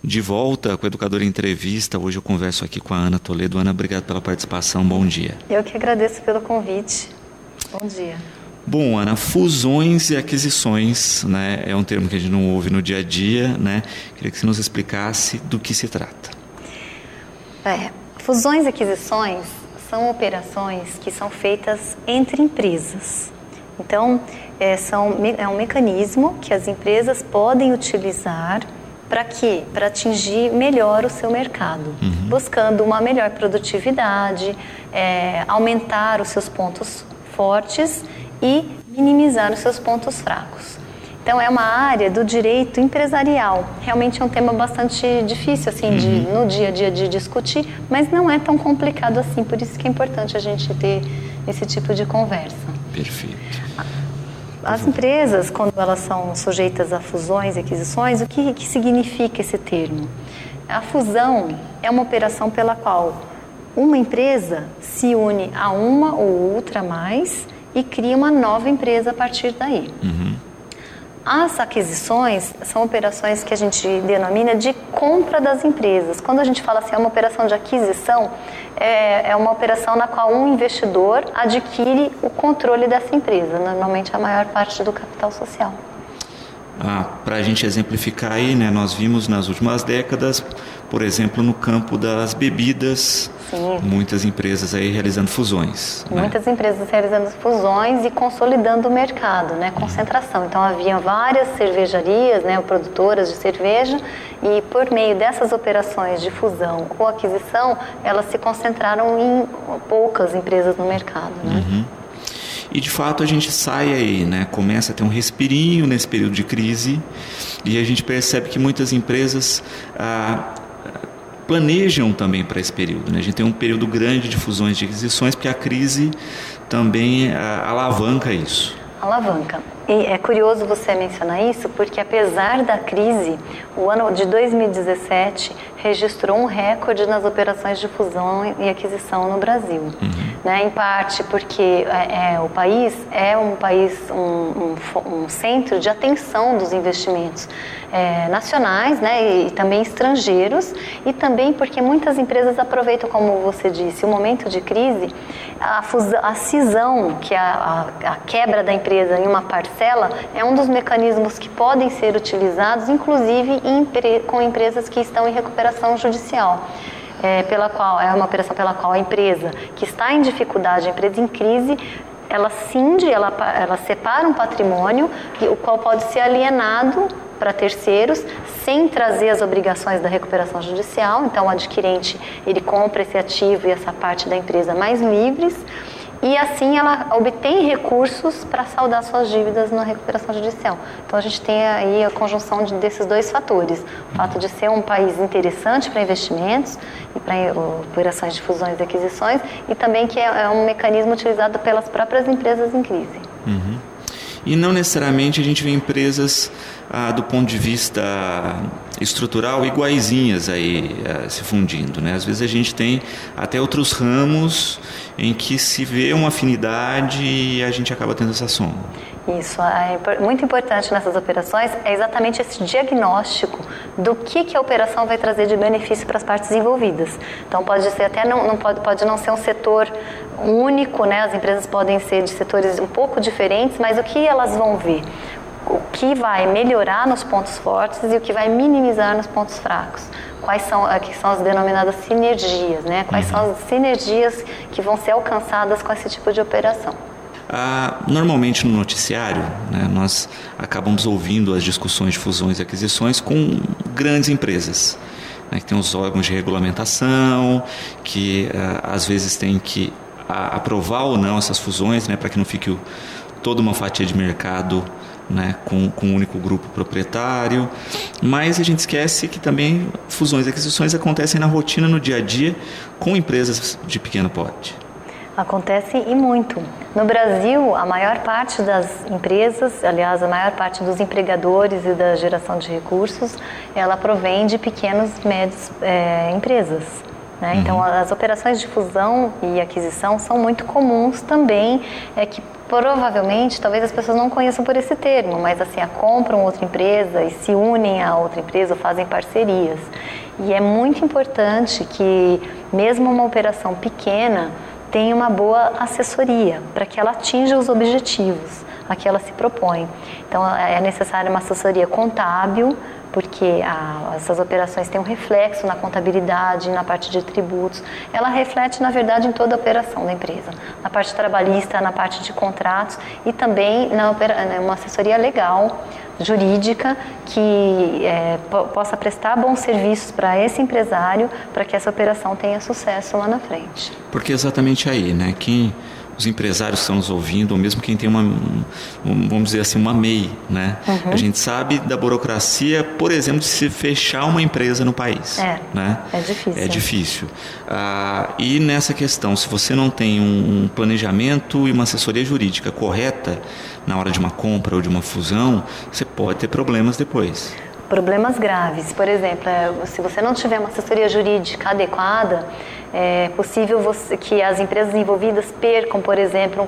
De volta com o Educador em Entrevista. Hoje eu converso aqui com a Ana Toledo. Ana, obrigado pela participação. Bom dia. Eu que agradeço pelo convite. Bom dia. Bom, Ana, fusões e aquisições, né, é um termo que a gente não ouve no dia a dia, né? Queria que você nos explicasse do que se trata. Fusões e aquisições são operações que são feitas entre empresas. Então, é um mecanismo que as empresas podem utilizar para quê? Para atingir melhor o seu mercado, buscando uma melhor produtividade, aumentar os seus pontos fortes e minimizar os seus pontos fracos. Então, é uma área do direito empresarial. Realmente é um tema bastante difícil, assim, no dia a dia de discutir, mas não é tão complicado assim, por isso que é importante a gente ter esse tipo de conversa. Perfeito. As empresas, quando elas são sujeitas a fusões e aquisições, o que significa esse termo? A fusão é uma operação pela qual uma empresa se une a uma ou outra mais e cria uma nova empresa a partir daí. As aquisições são operações que a gente denomina de compra das empresas. Quando a gente fala assim, é uma operação de aquisição, é uma operação na qual um investidor adquire o controle dessa empresa, normalmente a maior parte do capital social. Para a gente exemplificar aí, né, nós vimos nas últimas décadas, por exemplo, no campo das bebidas, sim, muitas empresas aí realizando fusões. Muitas empresas realizando fusões e consolidando o mercado, né, concentração. Então havia várias cervejarias, né, produtoras de cerveja, e por meio dessas operações de fusão ou aquisição, elas se concentraram em poucas empresas no mercado, né? E de fato a gente sai aí, né? Começa a ter um respirinho nesse período de crise e a gente percebe que muitas empresas planejam também para esse período, né? A gente tem um período grande de fusões e de aquisições porque a crise também alavanca isso. Alavanca. E é curioso você mencionar isso porque apesar da crise, o ano de 2017 registrou um recorde nas operações de fusão e aquisição no Brasil. Né? Em parte porque o país é um centro de atenção dos investimentos nacionais, né, e também estrangeiros, e também porque muitas empresas aproveitam, como você disse, o momento de crise, a cisão, que é a quebra da empresa em uma parcela, é um dos mecanismos que podem ser utilizados, inclusive com empresas que estão em recuperação judicial. É uma operação pela qual a empresa que está em dificuldade, a empresa em crise, ela cinde, ela separa um patrimônio, o qual pode ser alienado para terceiros, sem trazer as obrigações da recuperação judicial. Então o adquirente, ele compra esse ativo e essa parte da empresa mais livres, e assim ela obtém recursos para saldar suas dívidas na recuperação judicial. Então a gente tem aí a conjunção desses dois fatores, o fato de ser um país interessante para investimentos e para operações de fusões e aquisições, e também que é um mecanismo utilizado pelas próprias empresas em crise. E não necessariamente a gente vê empresas do ponto de vista estrutural iguaizinhas aí se fundindo, né? Às vezes a gente tem até outros ramos em que se vê uma afinidade e a gente acaba tendo essa soma. Isso, muito importante nessas operações é exatamente esse diagnóstico do que a operação vai trazer de benefício para as partes envolvidas. Então pode ser até pode não ser um setor único, né? As empresas podem ser de setores um pouco diferentes, mas o que elas vão ver? O que vai melhorar nos pontos fortes e o que vai minimizar nos pontos fracos. Quais são as denominadas sinergias, né? Quais são as sinergias que vão ser alcançadas com esse tipo de operação? Normalmente no noticiário, né, nós acabamos ouvindo as discussões de fusões e aquisições com grandes empresas, né, que tem os órgãos de regulamentação, que às vezes tem que aprovar ou não essas fusões, né, para que não fique toda uma fatia de mercado, né, com um único grupo proprietário. Mas a gente esquece que também fusões e aquisições acontecem na rotina, no dia a dia, com empresas de pequeno porte. Acontece e muito. No Brasil, a maior parte das empresas, aliás, a maior parte dos empregadores e da geração de recursos, ela provém de pequenas e médias empresas. Né? Então, as operações de fusão e aquisição são muito comuns também, que Provavelmente, talvez as pessoas não conheçam por esse termo, mas assim, compram outra empresa e se unem a outra empresa ou fazem parcerias. E é muito importante que, mesmo uma operação pequena, tenha uma boa assessoria para que ela atinja os objetivos a que ela se propõe. Então, é necessária uma assessoria contábil, porque essas operações têm um reflexo na contabilidade, na parte de tributos. Ela reflete, na verdade, em toda a operação da empresa. Na parte trabalhista, na parte de contratos e também uma assessoria legal, jurídica, que possa prestar bons serviços para esse empresário, para que essa operação tenha sucesso lá na frente. Porque exatamente aí, né? Os empresários estão nos ouvindo, ou mesmo quem tem vamos dizer assim, uma MEI, né? Uhum. A gente sabe da burocracia, por exemplo, de se fechar uma empresa no país. Né? É difícil. É difícil. E nessa questão, se você não tem um planejamento e uma assessoria jurídica correta na hora de uma compra ou de uma fusão, você pode ter problemas depois. Problemas graves. Por exemplo, se você não tiver uma assessoria jurídica adequada, é possível que as empresas envolvidas percam, por exemplo,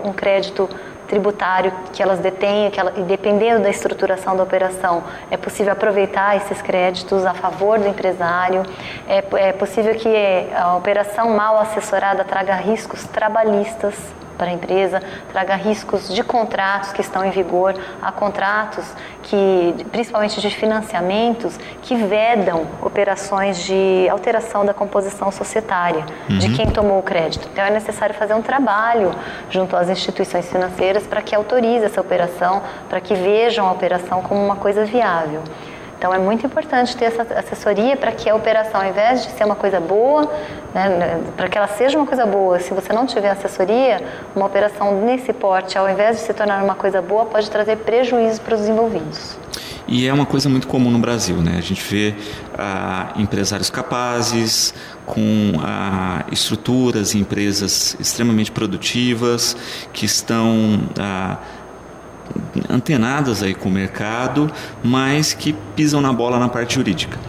um crédito tributário que elas detenham, e dependendo da estruturação da operação, é possível aproveitar esses créditos a favor do empresário. É possível que a operação mal assessorada traga riscos trabalhistas para a empresa, traga riscos de contratos que estão em vigor. Há contratos principalmente de financiamentos, que vedam operações de alteração da composição societária de quem tomou o crédito. Então é necessário fazer um trabalho junto às instituições financeiras para que autorize essa operação, para que vejam a operação como uma coisa viável. Então é muito importante ter essa assessoria para que a operação, ao invés de ser uma coisa boa, né, para que ela seja uma coisa boa, se você não tiver assessoria, uma operação nesse porte, ao invés de se tornar uma coisa boa, pode trazer prejuízo para os envolvidos. E é uma coisa muito comum no Brasil, né? A gente vê empresários capazes, com estruturas e empresas extremamente produtivas, que estão antenadas aí com o mercado, mas que pisam na bola na parte jurídica.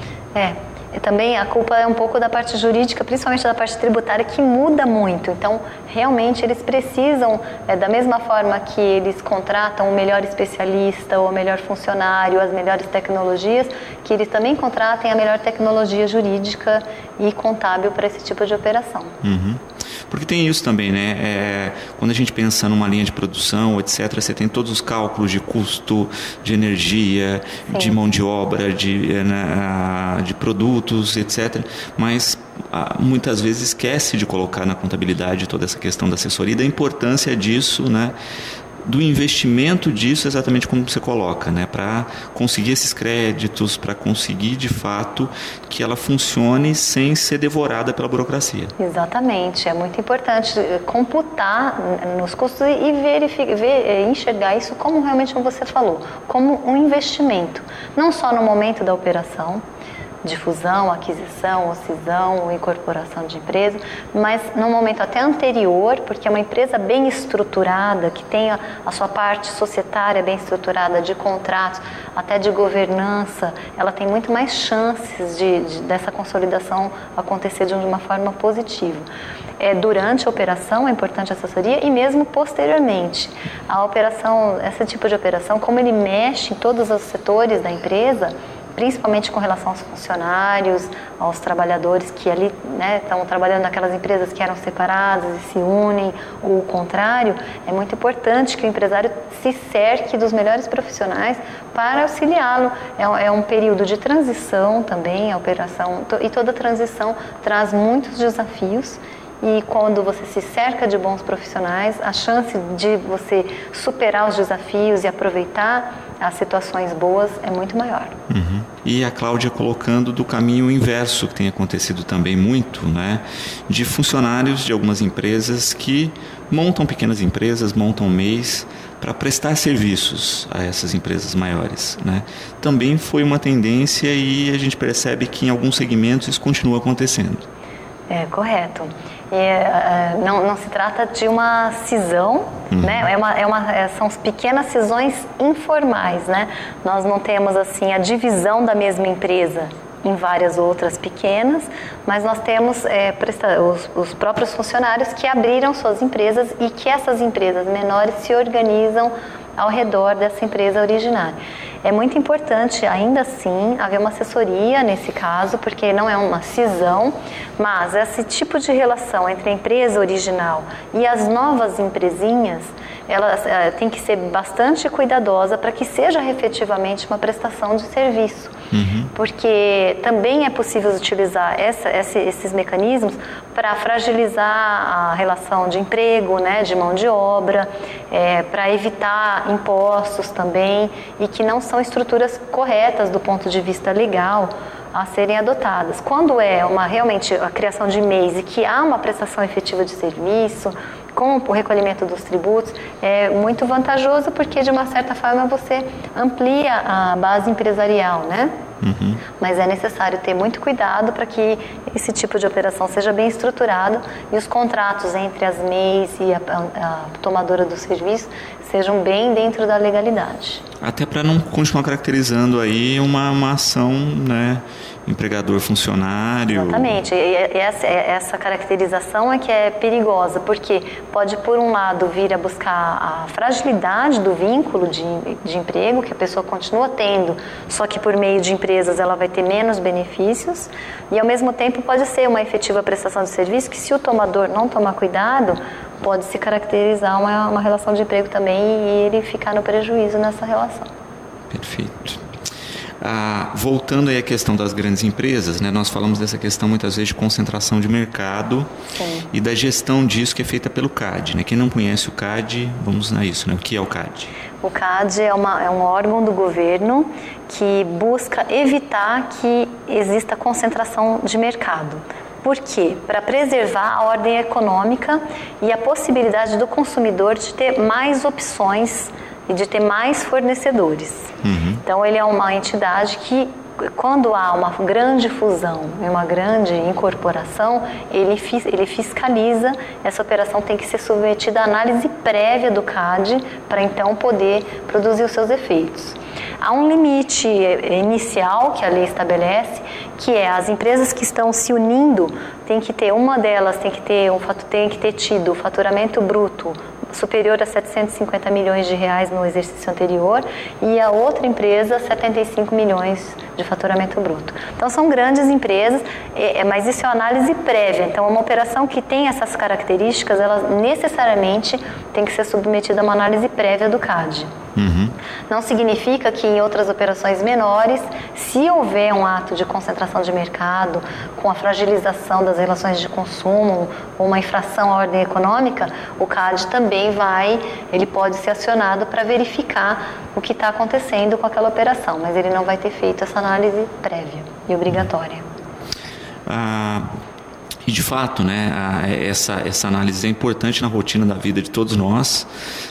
E também a culpa é um pouco da parte jurídica, principalmente da parte tributária, que muda muito. Então, realmente, eles precisam, da mesma forma que eles contratam o melhor especialista, ou o melhor funcionário, as melhores tecnologias, que eles também contratem a melhor tecnologia jurídica e contábil para esse tipo de operação. Uhum. Porque tem isso também, né? Quando a gente pensa numa linha de produção, etc., você tem todos os cálculos de custo, de energia, sim, de mão de obra, de produtos, etc., mas muitas vezes esquece de colocar na contabilidade toda essa questão da assessoria e da importância disso, né? Do investimento disso, exatamente como você coloca, né? Para conseguir esses créditos, para conseguir de fato que ela funcione sem ser devorada pela burocracia. Exatamente, é muito importante computar nos custos e enxergar isso como realmente você falou, como um investimento, não só no momento da operação de fusão, aquisição, ou cisão, ou incorporação de empresa, mas num momento até anterior, porque é uma empresa bem estruturada, que tem a sua parte societária bem estruturada, de contratos, até de governança, ela tem muito mais chances dessa consolidação acontecer de uma forma positiva. Durante a operação é importante a assessoria e mesmo posteriormente. A operação, esse tipo de operação, como ele mexe em todos os setores da empresa, principalmente com relação aos funcionários, aos trabalhadores que ali estão trabalhando naquelas empresas que eram separadas e se unem, ou o contrário, é muito importante que o empresário se cerque dos melhores profissionais para auxiliá-lo. É um período de transição também, a operação, e toda transição traz muitos desafios. E quando você se cerca de bons profissionais, a chance de você superar os desafios e aproveitar as situações boas é muito maior. Uhum. E a Cláudia colocando do caminho inverso, que tem acontecido também muito, né? De funcionários de algumas empresas que montam pequenas empresas, montam MEIs para prestar serviços a essas empresas maiores, né? Também foi uma tendência e a gente percebe que em alguns segmentos isso continua acontecendo. Correto. Não se trata de uma cisão, né? São pequenas cisões informais, né? Nós não temos assim a divisão da mesma empresa em várias outras pequenas, mas nós temos os próprios funcionários que abriram suas empresas e que essas empresas menores se organizam ao redor dessa empresa originária. É muito importante, ainda assim, haver uma assessoria nesse caso, porque não é uma cisão, mas esse tipo de relação entre a empresa original e as novas empresinhas, ela tem que ser bastante cuidadosa para que seja efetivamente uma prestação de serviço. Porque também é possível utilizar esses mecanismos para fragilizar a relação de emprego, né, de mão de obra, para evitar impostos também, e que não são estruturas corretas do ponto de vista legal a serem adotadas. Quando é realmente a criação de MEIs e que há uma prestação efetiva de serviço, com o recolhimento dos tributos, é muito vantajoso porque, de uma certa forma, você amplia a base empresarial, né? Mas é necessário ter muito cuidado para que esse tipo de operação seja bem estruturado e os contratos entre as MEIs e a tomadora do serviço sejam bem dentro da legalidade. Até para não continuar caracterizando aí uma ação, né, empregador-funcionário. Exatamente. E essa caracterização é que é perigosa, porque pode, por um lado, vir a buscar a fragilidade do vínculo de emprego, que a pessoa continua tendo, só que por meio de empresas ela vai ter menos benefícios, e ao mesmo tempo pode ser uma efetiva prestação de serviço que, se o tomador não tomar cuidado, pode se caracterizar uma relação de emprego também e ele ficar no prejuízo nessa relação. Perfeito. Voltando aí à questão das grandes empresas, né, nós falamos dessa questão muitas vezes de concentração de mercado. Sim. E da gestão disso que é feita pelo CAD. Né? Quem não conhece o CAD, vamos a isso, né? O que é o CAD? O CAD é um órgão do governo que busca evitar que exista concentração de mercado. Por quê? Para preservar a ordem econômica e a possibilidade do consumidor de ter mais opções e de ter mais fornecedores. Então, ele é uma entidade que, quando há uma grande fusão e uma grande incorporação, ele fiscaliza. Essa operação tem que ser submetida à análise prévia do CAD para então poder produzir os seus efeitos. Há um limite inicial que a lei estabelece, que é as empresas que estão se unindo, uma delas tem que ter tido o faturamento bruto superior a 750 milhões de reais no exercício anterior, e a outra empresa 75 milhões de faturamento bruto. Então são grandes empresas, mas isso é uma análise prévia. Então uma operação que tem essas características, ela necessariamente tem que ser submetida a uma análise prévia do CAD. Não significa que em outras operações menores, se houver um ato de concentração de mercado, com a fragilização das relações de consumo ou uma infração à ordem econômica, o CAD também ele pode ser acionado para verificar o que está acontecendo com aquela operação, mas ele não vai ter feito essa análise prévia e obrigatória. E de fato, né, essa análise é importante na rotina da vida de todos nós,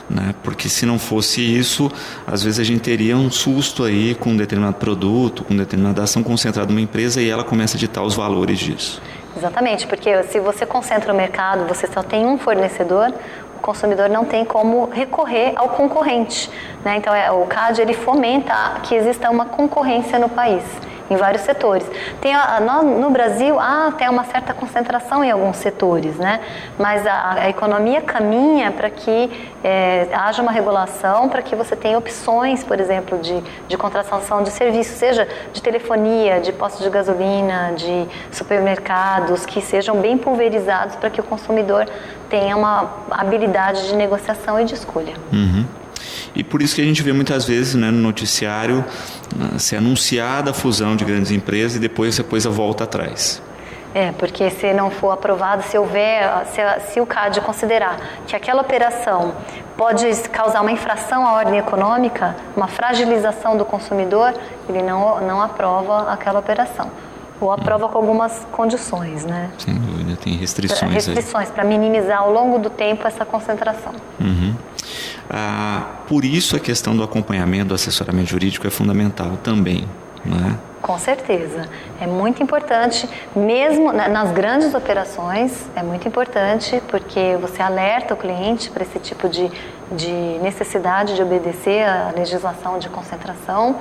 né, porque se não fosse isso, às vezes a gente teria um susto aí com um determinado produto, com determinada ação concentrada numa empresa, e ela começa a ditar os valores disso. Exatamente, porque se você concentra o mercado, você só tem um fornecedor, o consumidor não tem como recorrer ao concorrente, né? Então o CAD ele fomenta que exista uma concorrência no país, em vários setores. No Brasil há até uma certa concentração em alguns setores, né? Mas a economia caminha para que haja uma regulação, para que você tenha opções, por exemplo, de contratação de serviços, seja de telefonia, de postos de gasolina, de supermercados, que sejam bem pulverizados para que o consumidor tenha uma habilidade de negociação e de escolha. E por isso que a gente vê muitas vezes, né, no noticiário ser anunciada a fusão de grandes empresas e depois a coisa volta atrás. Porque se não for aprovado, se o CAD considerar que aquela operação pode causar uma infração à ordem econômica, uma fragilização do consumidor, ele não aprova aquela operação. Ou aprova com algumas condições, né? Sem dúvida, tem restrições. Restrições para minimizar ao longo do tempo essa concentração. Por isso a questão do acompanhamento, do assessoramento jurídico é fundamental também, né? Com certeza. É muito importante, mesmo nas grandes operações, é muito importante porque você alerta o cliente para esse tipo de necessidade de obedecer à legislação de concentração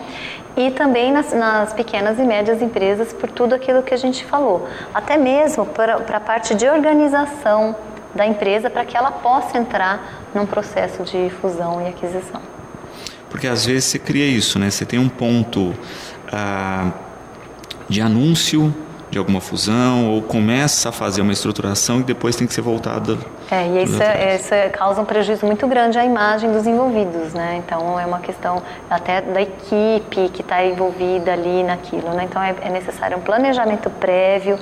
e também nas pequenas e médias empresas por tudo aquilo que a gente falou. Até mesmo para a parte de organização da empresa para que ela possa entrar num processo de fusão e aquisição. Porque às vezes você cria isso, né? Você tem um ponto de anúncio de alguma fusão ou começa a fazer uma estruturação e depois tem que ser voltada. E isso causa um prejuízo muito grande à imagem dos envolvidos, né? Então é uma questão até da equipe que está envolvida ali naquilo, né? Então é necessário um planejamento prévio,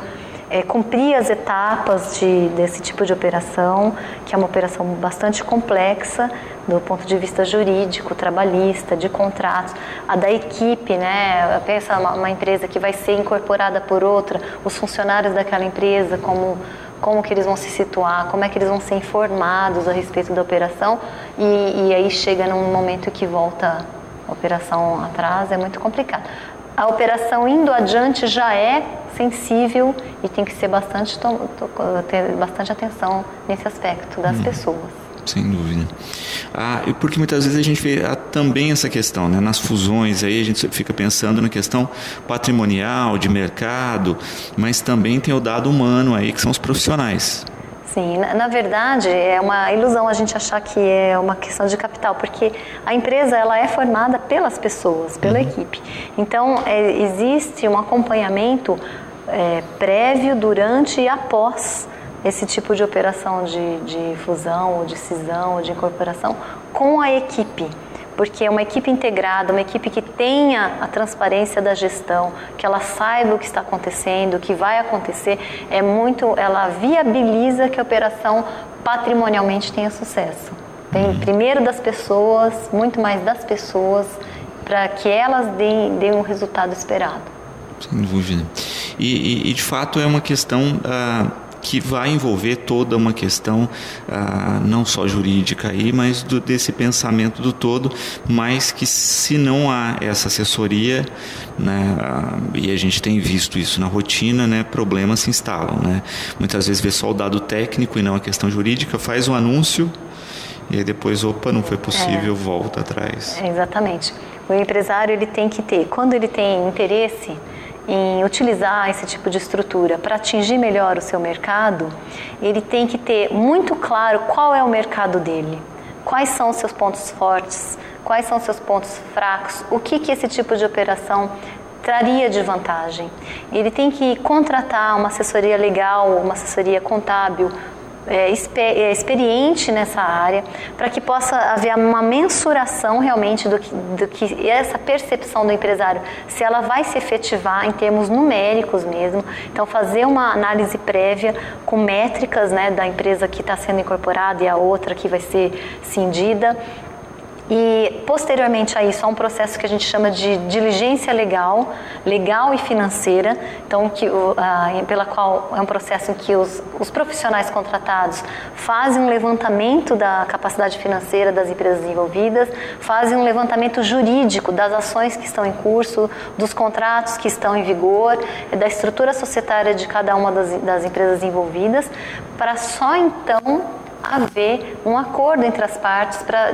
cumprir as etapas desse tipo de operação, que é uma operação bastante complexa do ponto de vista jurídico, trabalhista, de contratos, a da equipe, né? Pensa uma empresa que vai ser incorporada por outra, os funcionários daquela empresa, como que eles vão se situar, como é que eles vão ser informados a respeito da operação e aí chega num momento que volta a operação atrás, é muito complicado. A operação indo adiante já é sensível e tem que ser ter bastante atenção nesse aspecto das pessoas. Sem dúvida. Porque muitas vezes a gente vê também essa questão, né? Nas fusões, aí a gente fica pensando na questão patrimonial, de mercado, mas também tem o dado humano aí, que são os profissionais. Sim, na verdade é uma ilusão a gente achar que é uma questão de capital, porque a empresa ela é formada pelas pessoas, pela equipe. Então existe um acompanhamento prévio, durante e após esse tipo de operação de fusão ou de cisão ou de incorporação com a equipe. Porque uma equipe integrada, uma equipe que tenha a transparência da gestão, que ela saiba o que está acontecendo, o que vai acontecer, ela viabiliza que a operação patrimonialmente tenha sucesso. Tem primeiro das pessoas, muito mais das pessoas, para que elas deem o resultado esperado. Sem dúvida. E de fato é uma questão que vai envolver toda uma questão não só jurídica aí, mas desse pensamento do todo, mas que se não há essa assessoria, né, e a gente tem visto isso na rotina, né, problemas se instalam, né? Muitas vezes vê só o dado técnico e não a questão jurídica, faz o anúncio e aí depois, não foi possível, volta atrás. Exatamente. O empresário ele tem que ter, quando ele tem interesse em utilizar esse tipo de estrutura para atingir melhor o seu mercado, ele tem que ter muito claro qual é o mercado dele, quais são os seus pontos fortes, quais são os seus pontos fracos, o que esse tipo de operação traria de vantagem. Ele tem que contratar uma assessoria legal, uma assessoria contábil, experiente nessa área, para que possa haver uma mensuração realmente do que essa percepção do empresário, se ela vai se efetivar em termos numéricos mesmo. Então fazer uma análise prévia com métricas, né, da empresa que está sendo incorporada e a outra que vai ser cindida. E posteriormente a isso há um processo que a gente chama de diligência legal e financeira, então pela qual é um processo em que os profissionais contratados fazem um levantamento da capacidade financeira das empresas envolvidas, fazem um levantamento jurídico das ações que estão em curso, dos contratos que estão em vigor, da estrutura societária de cada uma das empresas envolvidas, para só então haver um acordo entre as partes para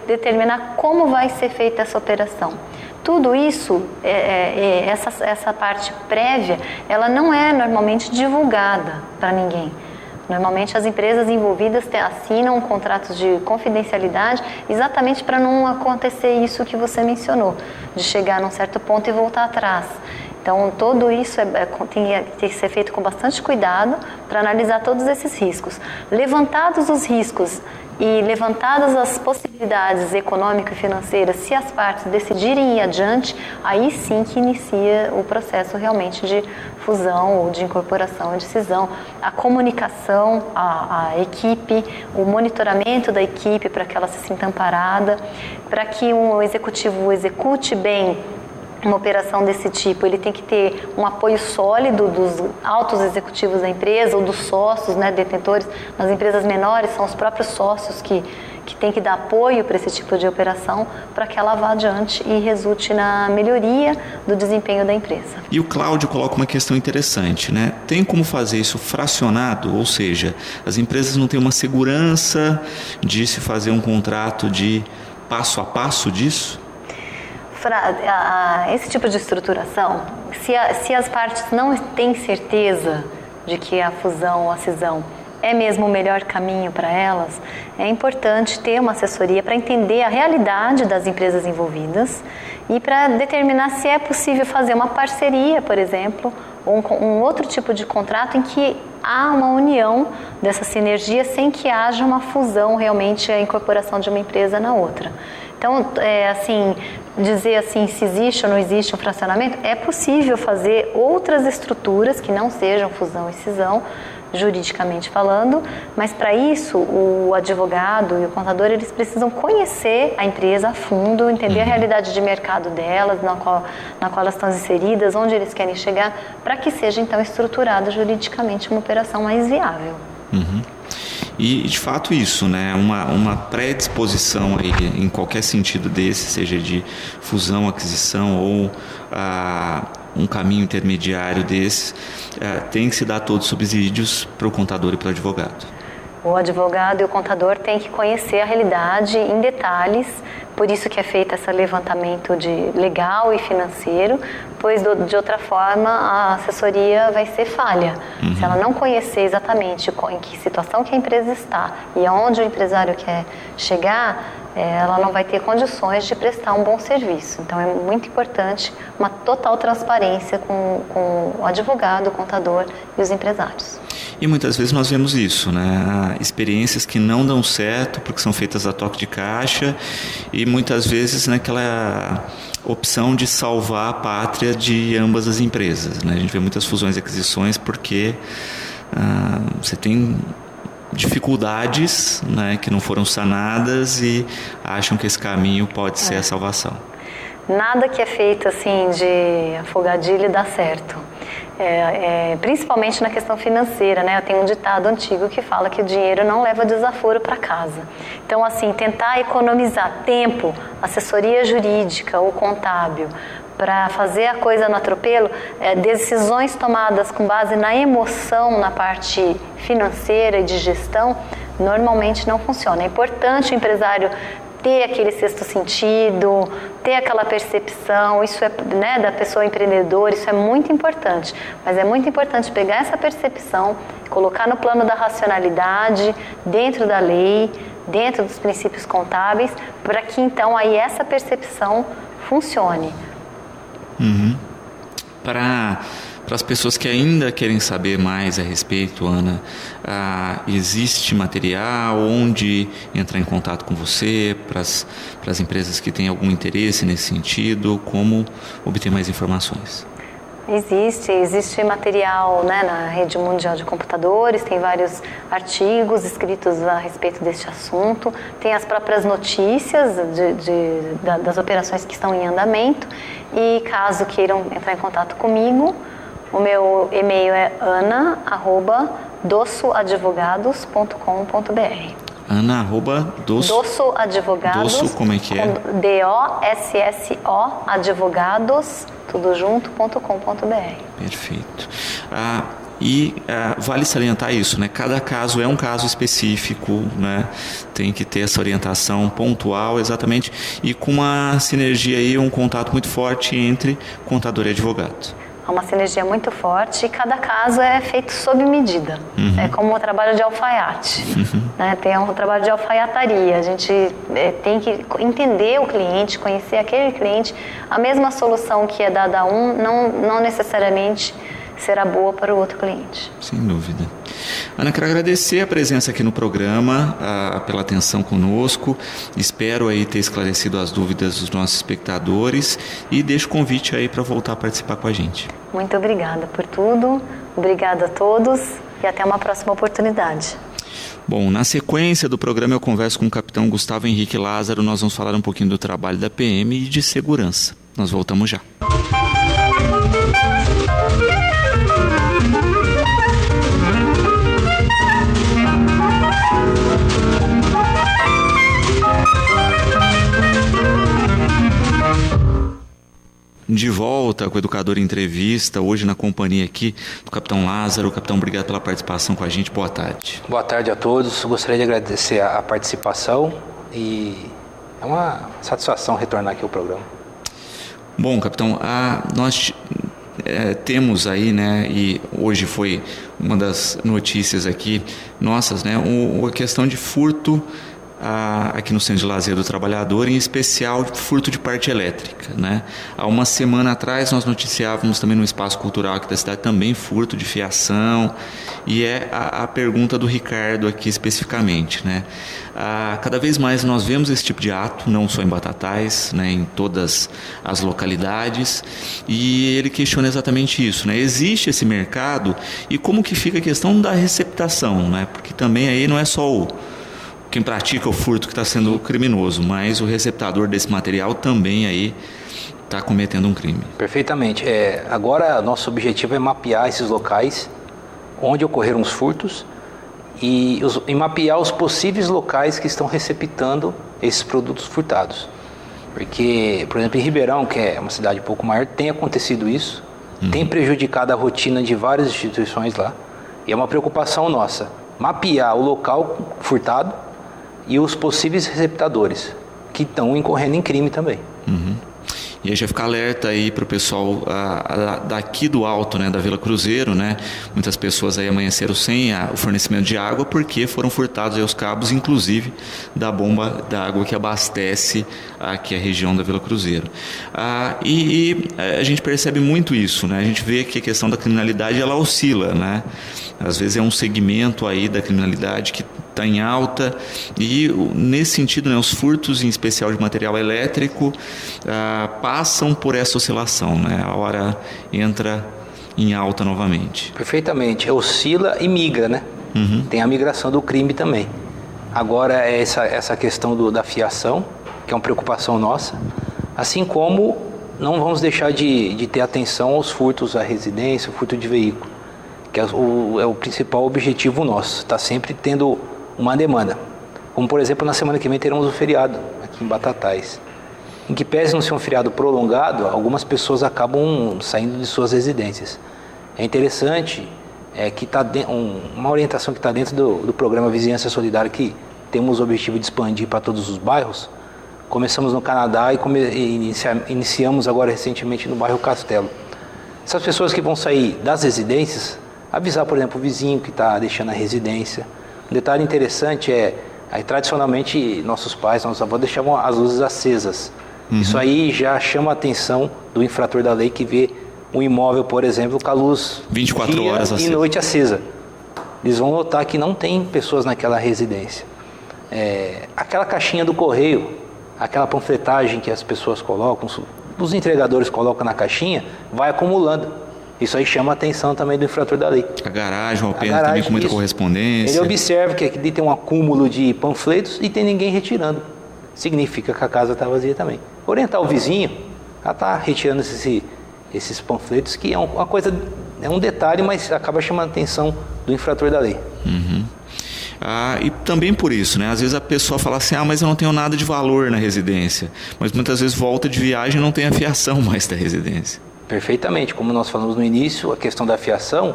determinar como vai ser feita essa operação. Tudo isso, essa parte prévia, ela não é normalmente divulgada para ninguém. Normalmente as empresas envolvidas assinam contratos de confidencialidade exatamente para não acontecer isso que você mencionou, de chegar num certo ponto e voltar atrás. Então, tudo isso tem que ser feito com bastante cuidado para analisar todos esses riscos. Levantados os riscos e levantadas as possibilidades econômicas e financeiras, se as partes decidirem ir adiante, aí sim que inicia o processo realmente de fusão ou de incorporação, de cisão. A comunicação, a equipe, o monitoramento da equipe para que ela se sinta amparada, para que um executivo execute bem uma operação desse tipo, ele tem que ter um apoio sólido dos altos executivos da empresa ou dos sócios, né, detentores. Nas empresas menores são os próprios sócios que tem que dar apoio para esse tipo de operação para que ela vá adiante e resulte na melhoria do desempenho da empresa. E o Cláudio coloca uma questão interessante, né? Tem como fazer isso fracionado? Ou seja, as empresas não têm uma segurança de se fazer um contrato de passo a passo disso? Esse tipo de estruturação, se as partes não têm certeza de que a fusão ou a cisão é mesmo o melhor caminho para elas, é importante ter uma assessoria para entender a realidade das empresas envolvidas e para determinar se é possível fazer uma parceria, por exemplo, ou um outro tipo de contrato em que há uma união dessa sinergia sem que haja uma fusão, realmente a incorporação de uma empresa na outra. Então, dizer assim se existe ou não existe um fracionamento, é possível fazer outras estruturas que não sejam fusão e cisão, juridicamente falando, mas para isso o advogado e o contador, eles precisam conhecer a empresa a fundo, entender a realidade de mercado delas, na qual elas estão inseridas, onde eles querem chegar, para que seja então estruturada juridicamente uma operação mais viável. E de fato isso, né? Uma predisposição aí, em qualquer sentido desse, seja de fusão, aquisição ou um caminho intermediário desse, tem que se dar todos os subsídios para o contador e para o advogado. O advogado e o contador têm que conhecer a realidade em detalhes, por isso que é feito esse levantamento legal e financeiro, pois de outra forma a assessoria vai ser falha. Se ela não conhecer exatamente em que situação que a empresa está e aonde o empresário quer chegar, ela não vai ter condições de prestar um bom serviço. Então é muito importante uma total transparência com o advogado, o contador e os empresários. E muitas vezes nós vemos isso, né? Experiências que não dão certo porque são feitas a toque de caixa e muitas vezes naquela opção de salvar a pátria de ambas as empresas, né? A gente vê muitas fusões e aquisições porque você tem dificuldades, né, que não foram sanadas e acham que esse caminho pode ser a salvação. Nada que é feito assim de afogadilho dá certo. Principalmente na questão financeira, né? Eu tenho um ditado antigo que fala que o dinheiro não leva desaforo para casa. Então, assim, tentar economizar tempo, assessoria jurídica ou contábil, para fazer a coisa no atropelo, decisões tomadas com base na emoção, na parte financeira e de gestão, normalmente não funciona. É importante o empresário ter aquele sexto sentido, ter aquela percepção, isso é, né, da pessoa empreendedora, isso é muito importante. Mas é muito importante pegar essa percepção, colocar no plano da racionalidade, dentro da lei, dentro dos princípios contábeis, para que então aí essa percepção funcione. Para as pessoas que ainda querem saber mais a respeito, Ana, existe material onde entrar em contato com você, para as empresas que têm algum interesse nesse sentido, como obter mais informações? Existe material, né, na Rede Mundial de Computadores, tem vários artigos escritos a respeito deste assunto, tem as próprias notícias das operações que estão em andamento e caso queiram entrar em contato comigo, o meu e-mail é ana@dossoadvogados.com.br. Ana@dossoadvogados. Dosso, como é que é? DOSSO advogados, tudo junto.com.br. Perfeito. Vale salientar isso, né? Cada caso é um caso específico, né? Tem que ter essa orientação pontual, exatamente, e com uma sinergia aí, um contato muito forte entre contador e advogado. Há uma sinergia muito forte e cada caso é feito sob medida. É como o trabalho de alfaiate. Né? Tem um trabalho de alfaiataria. A gente tem que entender o cliente, conhecer aquele cliente. A mesma solução que é dada a um não necessariamente será boa para o outro cliente. Sem dúvida. Ana, quero agradecer a presença aqui no programa, pela atenção conosco. Espero aí ter esclarecido as dúvidas dos nossos espectadores e deixo o convite aí para voltar a participar com a gente. Muito obrigada por tudo, obrigada a todos e até uma próxima oportunidade. Bom, na sequência do programa eu converso com o capitão Gustavo Henrique Lázaro, nós vamos falar um pouquinho do trabalho da PM e de segurança. Nós voltamos já. De volta com o Educador Entrevista, hoje na companhia aqui do Capitão Lázaro. Capitão, obrigado pela participação com a gente. Boa tarde. Boa tarde a todos. Gostaria de agradecer a participação e é uma satisfação retornar aqui ao programa. Bom, capitão, nós temos aí, né, e hoje foi uma das notícias aqui nossas, né, a questão de furto aqui no Centro de Lazer do Trabalhador, em especial furto de parte elétrica, né? Há uma semana atrás nós noticiávamos também no espaço cultural aqui da cidade também furto de fiação, e é a pergunta do Ricardo aqui especificamente, né? Cada vez mais nós vemos esse tipo de ato, não só em Batatais, né, em todas as localidades, e ele questiona exatamente isso, né? Existe esse mercado e como que fica a questão da receptação, né? Porque também aí não é só quem pratica o furto que está sendo criminoso, mas o receptador desse material também aí está cometendo um crime. Perfeitamente. Agora, nosso objetivo é mapear esses locais onde ocorreram os furtos e mapear os possíveis locais que estão receptando esses produtos furtados. Porque, por exemplo, em Ribeirão, que é uma cidade um pouco maior, tem acontecido isso, tem prejudicado a rotina de várias instituições lá, e é uma preocupação nossa, mapear o local furtado e os possíveis receptadores que estão incorrendo em crime também. E aí já fica alerta aí para o pessoal daqui do alto, né, da Vila Cruzeiro, né? Muitas pessoas aí amanheceram sem o fornecimento de água porque foram furtados aí os cabos, inclusive da bomba d'água que abastece aqui a região da Vila Cruzeiro. E a gente percebe muito isso, né? A gente vê que a questão da criminalidade ela oscila, né? Às vezes é um segmento aí da criminalidade que está em alta e nesse sentido, né, os furtos em especial de material elétrico passam por essa oscilação, né? A hora entra em alta novamente. Perfeitamente, oscila e migra, né? Tem a migração do crime também. Agora é essa questão da fiação, que é uma preocupação nossa, assim como não vamos deixar de ter atenção aos furtos à residência, o furto de veículo, que é o principal objetivo nosso, está sempre tendo uma demanda. Como, por exemplo, na semana que vem teremos o feriado aqui em Batatais, em que pese não ser um feriado prolongado, algumas pessoas acabam saindo de suas residências. É interessante que uma orientação que está dentro do programa Vizinhança Solidária, que temos o objetivo de expandir para todos os bairros. Começamos no Canadá e iniciamos agora recentemente no bairro Castelo. Essas pessoas que vão sair das residências, avisar, por exemplo, o vizinho que está deixando a residência. Um detalhe interessante tradicionalmente, nossos pais, nossos avós deixavam as luzes acesas. Isso aí já chama a atenção do infrator da lei que vê um imóvel, por exemplo, com a luz 24 horas e noite acesa. Eles vão notar que não tem pessoas naquela residência. Aquela caixinha do correio, aquela panfletagem que as pessoas colocam, os entregadores colocam na caixinha, vai acumulando. Isso aí chama a atenção também do infrator da lei. A garagem, o alpendre também com muita correspondência. Ele observa que aqui tem um acúmulo de panfletos e tem ninguém retirando. Significa que a casa está vazia também. Orientar o vizinho a estar retirando esses panfletos, que é uma coisa, é um detalhe, mas acaba chamando a atenção do infrator da lei. E também por isso, né? Às vezes a pessoa fala assim, mas eu não tenho nada de valor na residência. Mas muitas vezes volta de viagem e não tem a fiação mais da residência. Perfeitamente, como nós falamos no início, a questão da fiação,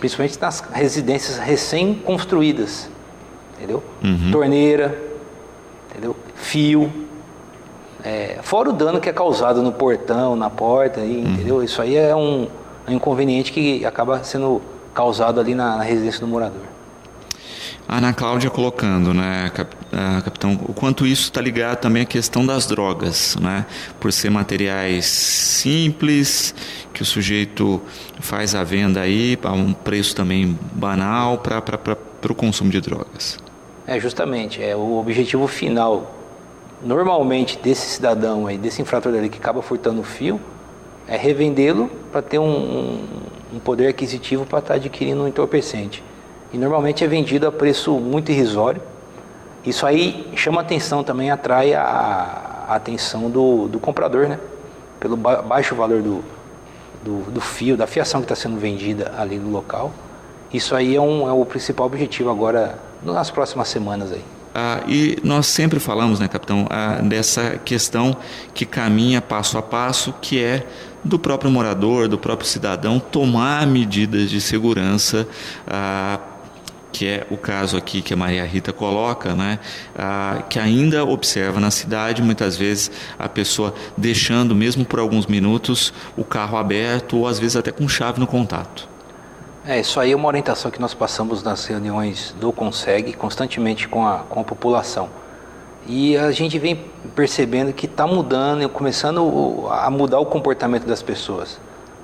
principalmente nas residências recém-construídas, entendeu? Torneira, entendeu? Fio, fora o dano que é causado no portão, na porta, entendeu? Isso aí é um inconveniente que acaba sendo causado ali na residência do morador. A Ana Cláudia colocando, né, capitão, o quanto isso está ligado também à questão das drogas, né, por ser materiais simples, que o sujeito faz a venda aí a um preço também banal para o consumo de drogas. Justamente, o objetivo final, normalmente, desse cidadão aí, desse infrator ali que acaba furtando o fio, é revendê-lo para ter um poder aquisitivo para estar adquirindo um entorpecente. E normalmente é vendido a preço muito irrisório. Isso aí chama atenção também, atrai a atenção do comprador, né? O pelo baixo valor do fio, da fiação que está sendo vendida ali no local. Isso aí é o principal objetivo agora, nas próximas semanas aí. E nós sempre falamos, né, capitão, dessa questão que caminha passo a passo, que é do próprio morador, do próprio cidadão, tomar medidas de segurança, que é o caso aqui que a Maria Rita coloca, né, que ainda observa na cidade, muitas vezes a pessoa deixando, mesmo por alguns minutos, o carro aberto ou às vezes até com chave no contato. Isso aí é uma orientação que nós passamos nas reuniões do CONSEG, constantemente com a população. E a gente vem percebendo que está mudando, começando a mudar o comportamento das pessoas.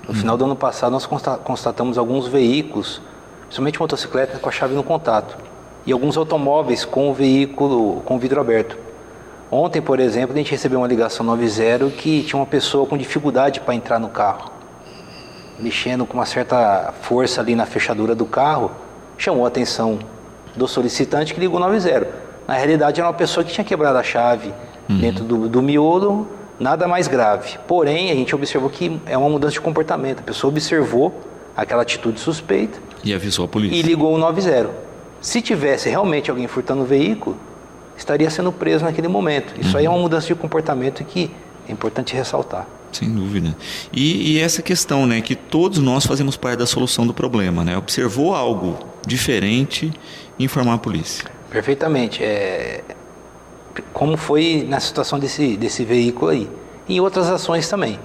No final do ano passado, nós constatamos alguns veículos, principalmente motocicleta, com a chave no contato. E alguns automóveis com o veículo com o vidro aberto. Ontem, por exemplo, a gente recebeu uma ligação 90 que tinha uma pessoa com dificuldade para entrar no carro. Mexendo com uma certa força ali na fechadura do carro, chamou a atenção do solicitante que ligou 90. Na realidade era uma pessoa que tinha quebrado a chave dentro do miolo, nada mais grave. Porém, a gente observou que é uma mudança de comportamento. A pessoa observou aquela atitude suspeita e avisou a polícia. E ligou o 90. Se tivesse realmente alguém furtando o veículo, estaria sendo preso naquele momento. Isso aí é uma mudança de comportamento que é importante ressaltar. Sem dúvida. E essa questão, né, que todos nós fazemos parte da solução do problema, né? Observou algo diferente, informar a polícia. Perfeitamente. Como foi na situação desse veículo aí. E outras ações também.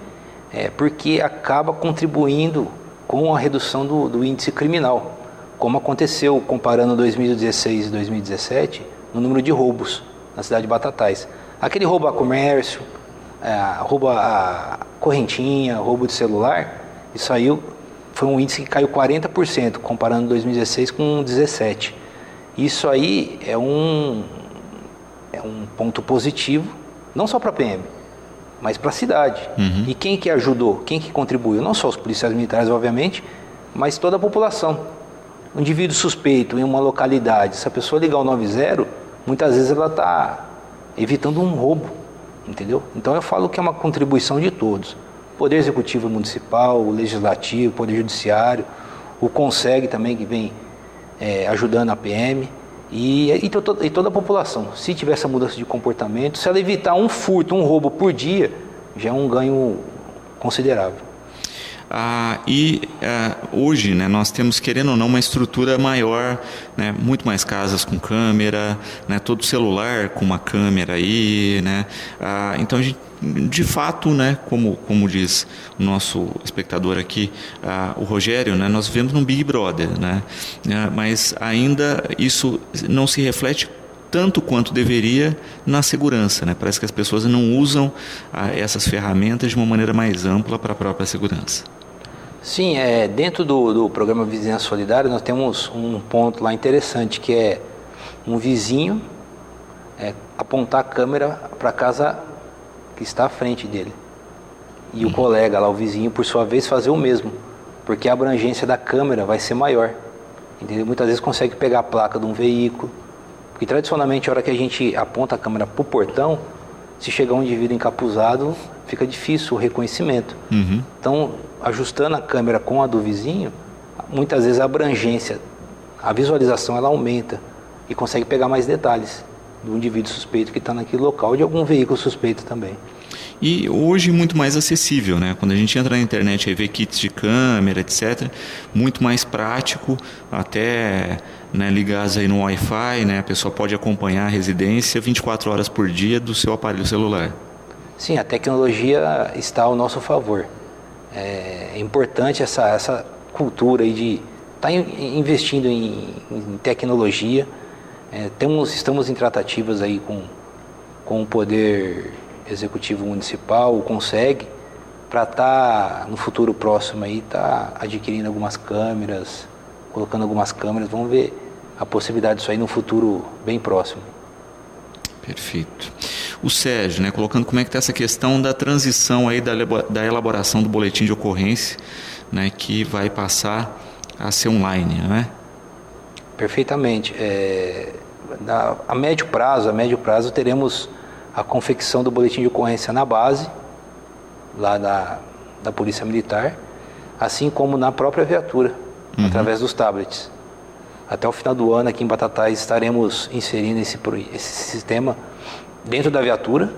Porque acaba contribuindo com a redução do índice criminal. Como aconteceu, comparando 2016 e 2017, no número de roubos na cidade de Batatais. Aquele roubo a comércio, roubo a correntinha, roubo de celular, isso aí foi um índice que caiu 40%, comparando 2016 com 2017. Isso aí é um ponto positivo, não só para a PM, mas para a cidade. E quem que ajudou, quem que contribuiu? Não só os policiais militares, obviamente, mas toda a população. Um indivíduo suspeito em uma localidade, se a pessoa ligar o 90, muitas vezes ela está evitando um roubo. Entendeu? Então eu falo que é uma contribuição de todos. Poder Executivo Municipal, o Legislativo, o Poder Judiciário, o CONSEG também que vem ajudando a PM e toda a população. Se tiver essa mudança de comportamento, se ela evitar um furto, um roubo por dia, já é um ganho considerável. Hoje, né, nós temos, querendo ou não, uma estrutura maior, né, muito mais casas com câmera, né, todo celular com uma câmera aí, né, então a gente, de fato, né, como diz o nosso espectador aqui, o Rogério, né, nós vivemos num Big Brother, né, mas ainda isso não se reflete tanto quanto deveria na segurança, né? Parece que as pessoas não usam essas ferramentas de uma maneira mais ampla para a própria segurança. Sim, dentro do programa Vizinhança Solidária nós temos um ponto lá interessante, que é um vizinho apontar a câmera para a casa que está à frente dele. E o colega lá, o vizinho, por sua vez, fazer o mesmo, porque a abrangência da câmera vai ser maior. Entendeu? Muitas vezes consegue pegar a placa de um veículo. Porque tradicionalmente, a hora que a gente aponta a câmera para o portão, se chegar um indivíduo encapuzado, fica difícil o reconhecimento. Então, ajustando a câmera com a do vizinho, muitas vezes a abrangência, a visualização, ela aumenta e consegue pegar mais detalhes do indivíduo suspeito que está naquele local, de algum veículo suspeito também. E hoje muito mais acessível, né? Quando a gente entra na internet e vê kits de câmera, etc., muito mais prático, até, né, ligados aí no Wi-Fi, né? A pessoa pode acompanhar a residência 24 horas por dia do seu aparelho celular. Sim, a tecnologia está ao nosso favor. É importante essa cultura aí de estar investindo em tecnologia. Estamos em tratativas aí com o Poder Executivo Municipal, o CONSEG, para estar no futuro próximo aí, adquirindo algumas câmeras, colocando algumas câmeras. Vamos ver a possibilidade disso aí no futuro bem próximo. Perfeito. O Sérgio, né, colocando como é que está essa questão da transição aí da elaboração do boletim de ocorrência, né, que vai passar a ser online, não é? Perfeitamente. A médio prazo teremos a confecção do boletim de ocorrência na base, lá da Polícia Militar, assim como na própria viatura, através dos tablets. Até o final do ano, aqui em Batatais, estaremos inserindo esse sistema dentro da viatura.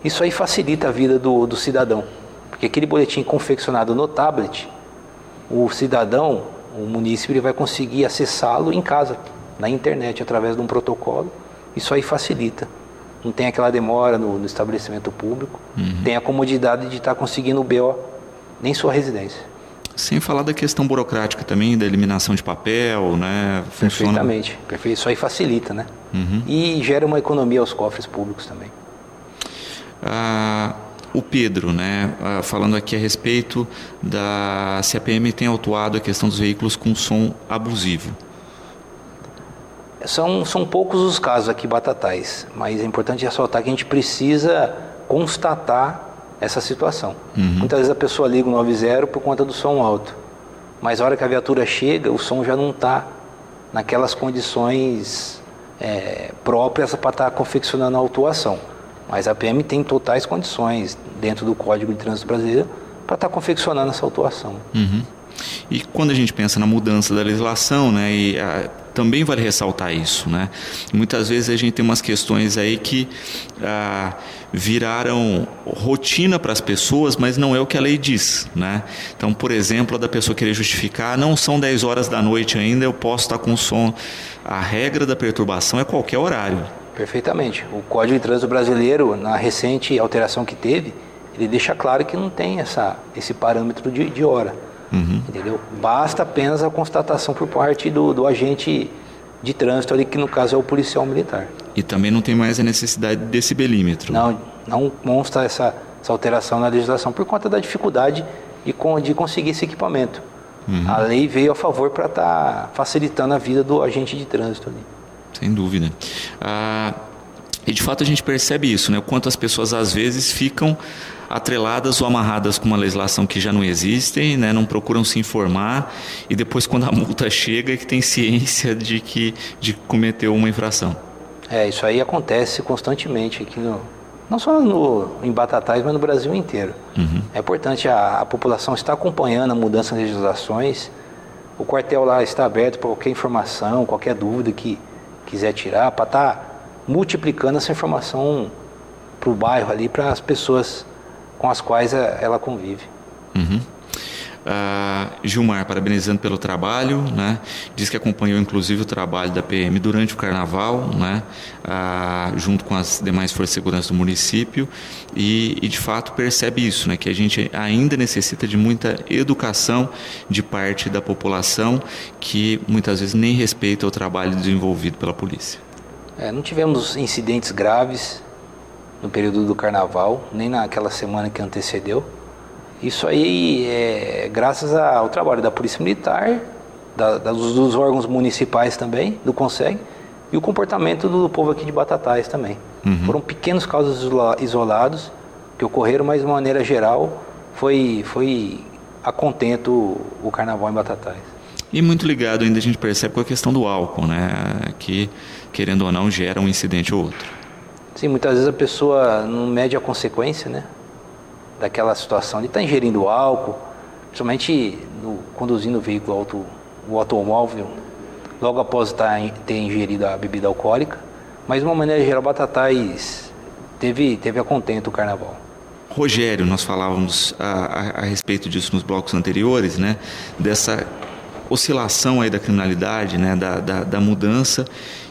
Isso aí facilita a vida do cidadão, porque aquele boletim confeccionado no tablet, o cidadão, o munícipe, ele vai conseguir acessá-lo em casa, na internet, através de um protocolo. Isso aí facilita. Não tem aquela demora no estabelecimento público, tem a comodidade de estar conseguindo o BO nem sua residência. Sem falar da questão burocrática também, da eliminação de papel, né? Funciona... Perfeitamente. Isso aí facilita, né? E gera uma economia aos cofres públicos também. O Pedro, né? Falando aqui a respeito da... se a PM tem autuado a questão dos veículos com som abusivo. São poucos os casos aqui em Batatais, mas é importante ressaltar que a gente precisa constatar essa situação. Muitas vezes a pessoa liga o 90 por conta do som alto, mas a hora que a viatura chega, o som já não está naquelas condições próprias para estar confeccionando a autuação. Mas a PM tem totais condições, dentro do Código de Trânsito Brasileiro, para estar confeccionando essa autuação. E quando a gente pensa na mudança da legislação, né, também vale ressaltar isso, né? Muitas vezes a gente tem umas questões aí que viraram rotina para as pessoas, mas não é o que a lei diz, né? Então, por exemplo, a da pessoa querer justificar, não são 10 horas da noite ainda, eu posso estar com som. A regra da perturbação é qualquer horário. Perfeitamente. O Código de Trânsito Brasileiro, na recente alteração que teve, ele deixa claro que não tem esse parâmetro de hora. Entendeu? Basta apenas a constatação por parte do agente de trânsito ali, que no caso é o policial militar. E também não tem mais a necessidade de decibelímetro. Não consta essa alteração na legislação por conta da dificuldade de conseguir esse equipamento. A lei veio a favor para estar facilitando a vida do agente de trânsito ali. Sem dúvida. E de fato a gente percebe isso, né? O quanto as pessoas às vezes ficam atreladas ou amarradas com uma legislação que já não existe, né? Não procuram se informar, e depois quando a multa chega é que tem ciência de que cometeu uma infração. Isso aí acontece constantemente aqui não só em Batatais, mas no Brasil inteiro. É importante a população estar acompanhando a mudança nas legislações. O quartel lá está aberto para qualquer informação, qualquer dúvida que quiser tirar, para estar multiplicando essa informação para o bairro ali, para as pessoas com as quais ela convive. Gilmar, parabenizando pelo trabalho, né? Diz que acompanhou inclusive o trabalho da PM durante o Carnaval, né? Junto com as demais forças de segurança do município, e de fato percebe isso, né? Que a gente ainda necessita de muita educação de parte da população, que muitas vezes nem respeita o trabalho desenvolvido pela polícia. Não tivemos incidentes graves no período do Carnaval, nem naquela semana que antecedeu. Isso aí é graças ao trabalho da Polícia Militar, dos órgãos municipais também, do CONSEG, e o comportamento do povo aqui de Batatais também. Foram pequenos casos isolados que ocorreram, mas de maneira geral foi a contento o Carnaval em Batatais. E muito ligado ainda a gente percebe com a questão do álcool, né? Que, querendo ou não, gera um incidente ou outro. Sim, muitas vezes a pessoa não mede a consequência, né, daquela situação de estar ingerindo álcool, principalmente conduzindo o veículo o automóvel, logo após ter ingerido a bebida alcoólica. Mas, de uma maneira geral, Batatais teve a contento o Carnaval. Rogério, nós falávamos a respeito disso nos blocos anteriores, né, dessa oscilação aí da criminalidade, né, da mudança.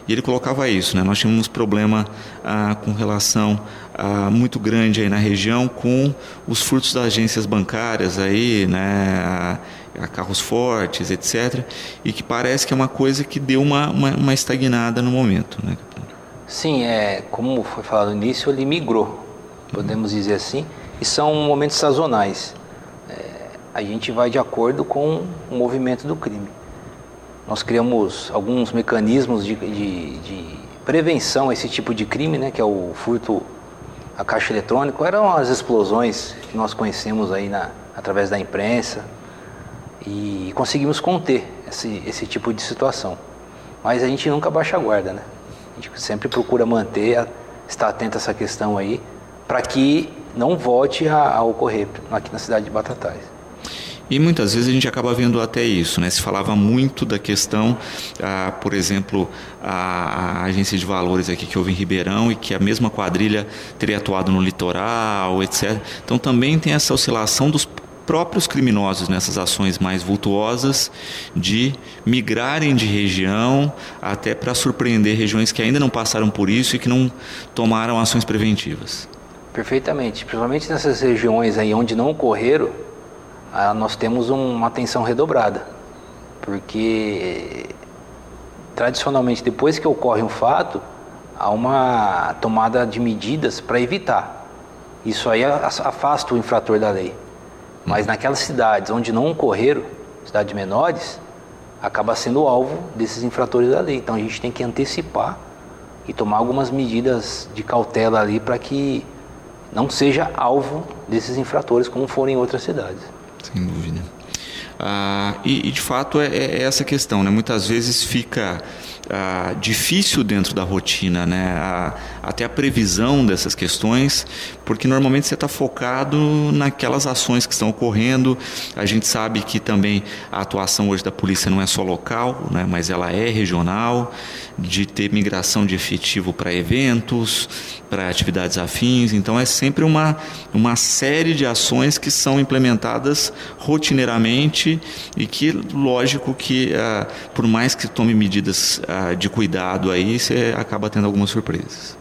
E ele colocava isso, né? Nós tínhamos problema com relação muito grande aí na região com os furtos das agências bancárias aí, né? A carros fortes, etc. E que parece que é uma coisa que deu uma estagnada no momento, né? Sim, como foi falado no início, ele migrou, podemos dizer assim, e são momentos sazonais. A gente vai de acordo com o movimento do crime. Nós criamos alguns mecanismos de prevenção a esse tipo de crime, né, que é o furto a caixa eletrônico. Eram as explosões que nós conhecemos aí através da imprensa, e conseguimos conter esse tipo de situação. Mas a gente nunca baixa a guarda, né? A gente sempre procura estar atento a essa questão aí, para que não volte a ocorrer aqui na cidade de Batatais. E muitas vezes a gente acaba vendo até isso, né? Se falava muito da questão, por exemplo, a agência de valores aqui que houve em Ribeirão e que a mesma quadrilha teria atuado no litoral, etc. Então também tem essa oscilação dos próprios criminosos nessas ações mais vultuosas de migrarem de região até para surpreender regiões que ainda não passaram por isso e que não tomaram ações preventivas. Perfeitamente, principalmente nessas regiões aí onde não ocorreram, nós temos uma atenção redobrada, porque tradicionalmente depois que ocorre um fato, há uma tomada de medidas para evitar. Isso aí afasta o infrator da lei. Mas naquelas cidades onde não ocorreram, cidades menores, acaba sendo alvo desses infratores da lei. Então a gente tem que antecipar e tomar algumas medidas de cautela ali para que não seja alvo desses infratores como foram em outras cidades. Sem dúvida. E de fato é essa questão, né? Muitas vezes fica difícil dentro da rotina, né? Até a previsão dessas questões, porque normalmente você está focado naquelas ações que estão ocorrendo. A gente sabe que também a atuação hoje da polícia não é só local, né? Mas ela é regional, de ter migração de efetivo para eventos, para atividades afins. Então é sempre uma série de ações que são implementadas rotineiramente e que, lógico que por mais que tome medidas de cuidado aí, você acaba tendo algumas surpresas.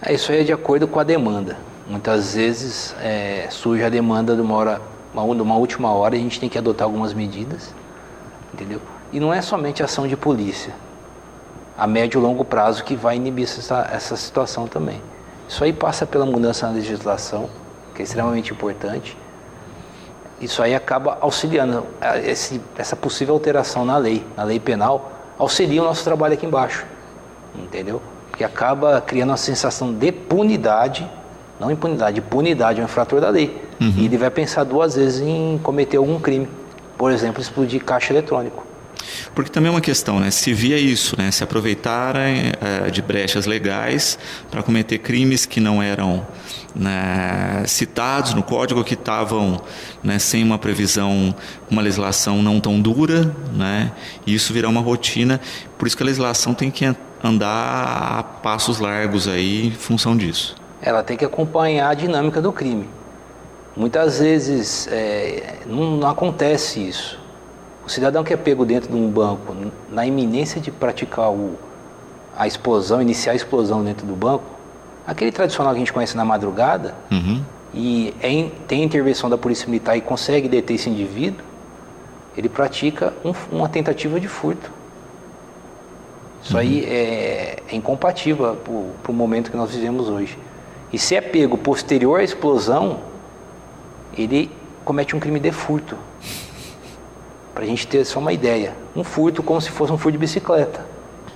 Isso aí é de acordo com a demanda. Muitas vezes surge a demanda de uma última hora e a gente tem que adotar algumas medidas, entendeu? E não é somente ação de polícia, a médio e longo prazo que vai inibir essa situação também. Isso aí passa pela mudança na legislação, que é extremamente importante. Isso aí acaba auxiliando, essa possível alteração na lei penal, auxilia o nosso trabalho aqui embaixo, entendeu? Porque acaba criando uma sensação de punidade, não impunidade, de punidade ao infrator da lei. Uhum. E ele vai pensar duas vezes em cometer algum crime, por exemplo, explodir caixa eletrônico. Porque também é uma questão, né? Se via isso, né? Se aproveitarem de brechas legais para cometer crimes que não eram, né, citados no código, que estavam, né, sem uma previsão, uma legislação não tão dura, né? E isso virar uma rotina. Por isso que a legislação tem que andar a passos largos aí em função disso. Ela tem que acompanhar a dinâmica do crime. Muitas vezes não acontece isso. O cidadão que é pego dentro de um banco, na iminência de praticar a explosão, iniciar a explosão dentro do banco, aquele tradicional que a gente conhece na madrugada, uhum, e tem a intervenção da Polícia Militar e consegue deter esse indivíduo, ele pratica uma tentativa de furto. Isso aí é incompatível para o momento que nós vivemos hoje. E se é pego posterior à explosão, ele comete um crime de furto. Para a gente ter só uma ideia, um furto como se fosse um furto de bicicleta.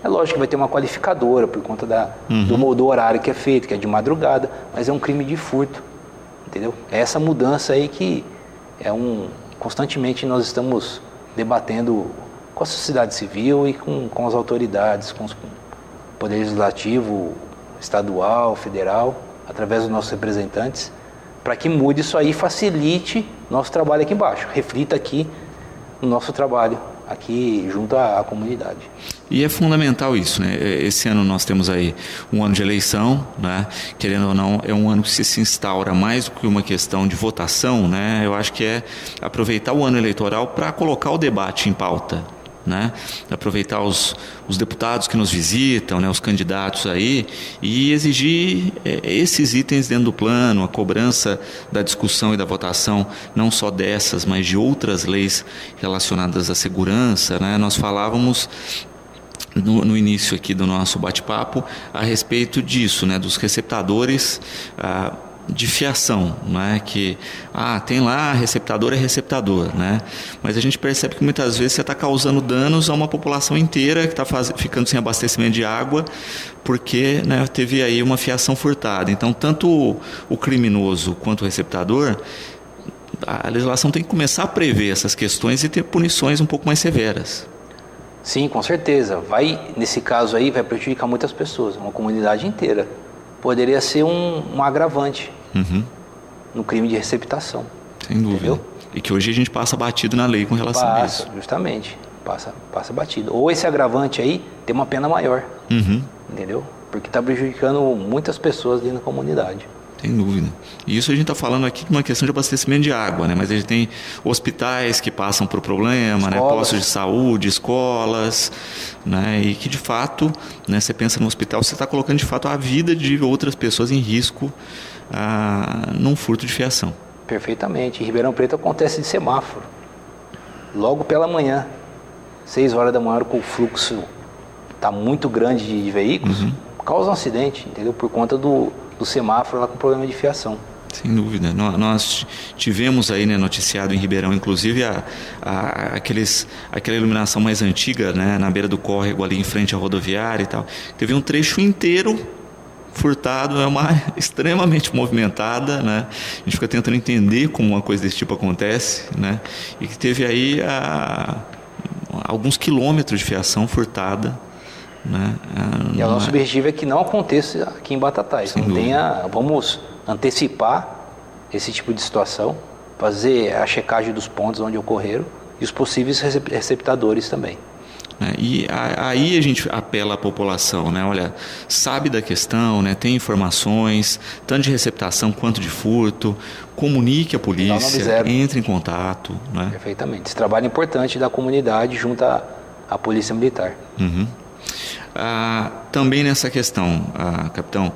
É lógico que vai ter uma qualificadora por conta do horário que é feito, que é de madrugada, mas é um crime de furto, entendeu? É essa mudança aí que constantemente nós estamos debatendo com a sociedade civil e com as autoridades, com o Poder Legislativo, estadual, federal, através dos nossos representantes, para que mude isso aí e facilite nosso trabalho aqui embaixo, reflita aqui no nosso trabalho aqui junto à comunidade. E é fundamental isso, né? Esse ano nós temos aí um ano de eleição, né? Querendo ou não, é um ano que se instaura mais do que uma questão de votação, né? Eu acho que é aproveitar o ano eleitoral para colocar o debate em pauta, né? Aproveitar os deputados que nos visitam, né? Os candidatos aí, e exigir esses itens dentro do plano, a cobrança da discussão e da votação, não só dessas, mas de outras leis relacionadas à segurança, né? Nós falávamos no início aqui do nosso bate-papo a respeito disso, né? Dos receptadores de fiação, né? Que tem lá receptador é receptador, né? Mas a gente percebe que muitas vezes você está causando danos a uma população inteira que está ficando sem abastecimento de água porque, né, teve aí uma fiação furtada. Então tanto o criminoso quanto o receptador, a legislação tem que começar a prever essas questões e ter punições um pouco mais severas. Sim, com certeza. Nesse caso aí, vai prejudicar muitas pessoas, uma comunidade inteira. Poderia ser um agravante. Uhum. no crime de receptação. Sem dúvida. Entendeu? E que hoje a gente passa batido na lei com relação a isso. Justamente. Passa batido. Ou esse agravante aí tem uma pena maior. Entendeu? Porque está prejudicando muitas pessoas dentro da comunidade. Sem dúvida. E isso a gente está falando aqui de uma questão de abastecimento de água, né? Mas a gente tem hospitais que passam por problema, né? Postos de saúde, escolas, né? E que de fato, né? Você pensa no hospital, você está colocando de fato a vida de outras pessoas em risco num furto de fiação. Perfeitamente. Em Ribeirão Preto acontece de semáforo. Logo pela manhã, 6 horas da manhã, com o fluxo está muito grande de veículos, causa um acidente, entendeu? Por conta do semáforo lá com problema de fiação. Sem dúvida. Nós tivemos aí, né, noticiado em Ribeirão, inclusive, aquela iluminação mais antiga, né, na beira do córrego ali em frente à rodoviária e tal. Teve um trecho inteiro furtado, é uma extremamente movimentada, né? A gente fica tentando entender como uma coisa desse tipo acontece, né? E que teve aí alguns quilômetros de fiação furtada, né? E o nosso objetivo é que não aconteça aqui em Batatais. Vamos antecipar esse tipo de situação, fazer a checagem dos pontos onde ocorreram e os possíveis receptadores também. E aí a gente apela à população, né? Olha, sabe da questão, né? Tem informações, tanto de receptação quanto de furto, comunique a polícia, entre em contato, né? Perfeitamente. Esse trabalho é importante da comunidade junto à Polícia Militar. Também nessa questão, capitão,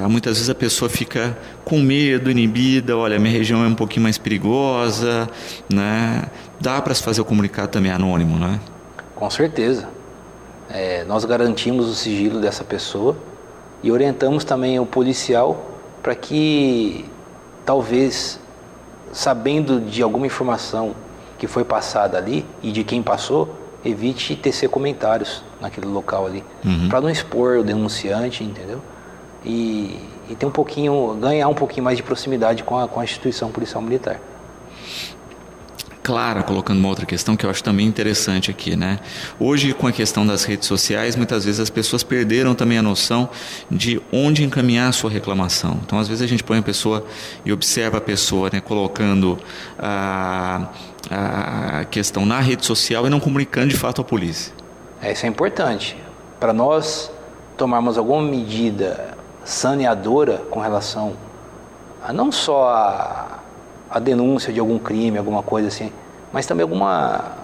muitas vezes a pessoa fica com medo, inibida, olha, minha região é um pouquinho mais perigosa, né? Dá para se fazer o comunicado também anônimo, né? Com certeza. Nós garantimos o sigilo dessa pessoa e orientamos também o policial para que, talvez, sabendo de alguma informação que foi passada ali e de quem passou, evite tecer comentários naquele local ali, para não expor o denunciante, entendeu? E ter ganhar um pouquinho mais de proximidade com a instituição policial militar. Clara, colocando uma outra questão que eu acho também interessante aqui, né? Hoje, com a questão das redes sociais, muitas vezes as pessoas perderam também a noção de onde encaminhar a sua reclamação. Então, às vezes a gente põe a pessoa e observa a pessoa, né, colocando a questão na rede social e não comunicando de fato à polícia. Isso é importante. Para nós tomarmos alguma medida saneadora com relação a não só a denúncia de algum crime, alguma coisa assim, mas também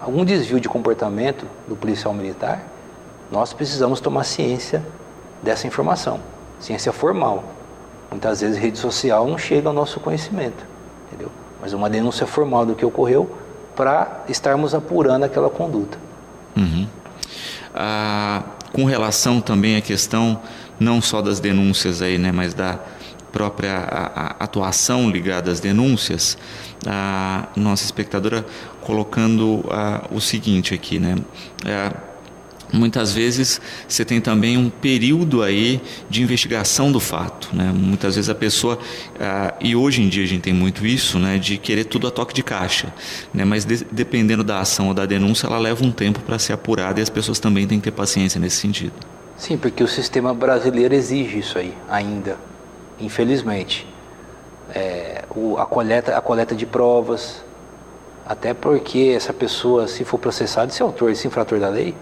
algum desvio de comportamento do policial militar, nós precisamos tomar ciência dessa informação, ciência formal. Muitas vezes rede social não chega ao nosso conhecimento, entendeu? Mas uma denúncia formal do que ocorreu para estarmos apurando aquela conduta. Com relação também à questão não só das denúncias aí, né, mas da própria atuação ligada às denúncias, a nossa espectadora colocando o seguinte aqui, né? Muitas vezes você tem também um período aí de investigação do fato, né? Muitas vezes a pessoa, e hoje em dia a gente tem muito isso, né, de querer tudo a toque de caixa, né? Mas dependendo da ação ou da denúncia, ela leva um tempo para ser apurada e as pessoas também têm que ter paciência nesse sentido. Sim, porque o sistema brasileiro exige isso aí ainda, infelizmente. A coleta de provas, até porque essa pessoa, se for processado, esse autor, esse infrator da lei,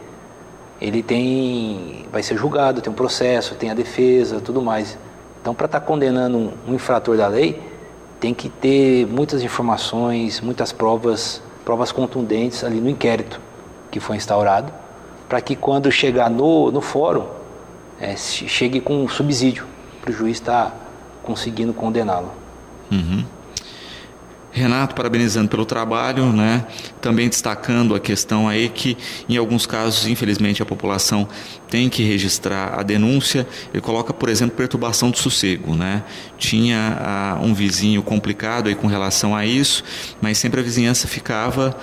ele vai ser julgado, tem um processo, tem a defesa, tudo mais. Então, para estar condenando um infrator da lei, tem que ter muitas informações, muitas provas contundentes ali no inquérito que foi instaurado, para que quando chegar no fórum, chegue com um subsídio, para o juiz estar conseguindo condená-lo. Renato, parabenizando pelo trabalho, né? Também destacando a questão aí que, em alguns casos, infelizmente, a população tem que registrar a denúncia. Ele coloca, por exemplo, perturbação do sossego, né? Tinha um vizinho complicado aí com relação a isso, mas sempre a vizinhança ficava